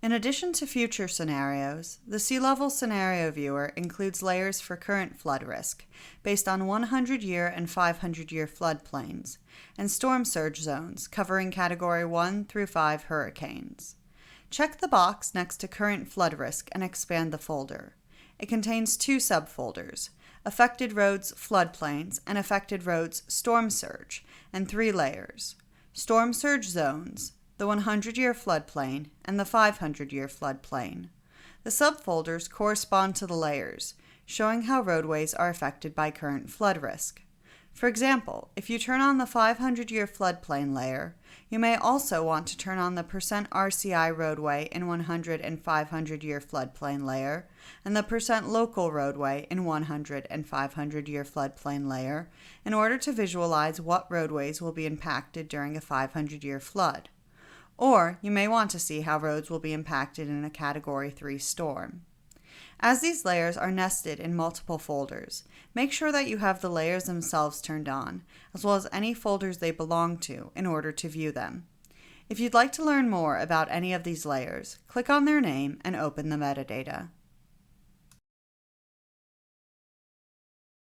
In addition to future scenarios, the Sea Level Scenario Viewer includes layers for current flood risk, based on 100-year and 500-year floodplains, and storm surge zones covering Category 1 through 5 hurricanes. Check the box next to Current Flood Risk and expand the folder. It contains two subfolders: Affected Roads Floodplains and Affected Roads Storm Surge, and three layers: Storm Surge Zones, the 100-year floodplain, and the 500-year floodplain. The subfolders correspond to the layers, showing how roadways are affected by current flood risk. For example, if you turn on the 500-year floodplain layer, you may also want to turn on the % RCI roadway in 100 and 500-year floodplain layer, and the % local roadway in 100 and 500-year floodplain layer, in order to visualize what roadways will be impacted during a 500-year flood. Or you may want to see how roads will be impacted in a Category 3 storm. As these layers are nested in multiple folders, make sure that you have the layers themselves turned on, as well as any folders they belong to, in order to view them. If you'd like to learn more about any of these layers, click on their name and open the metadata.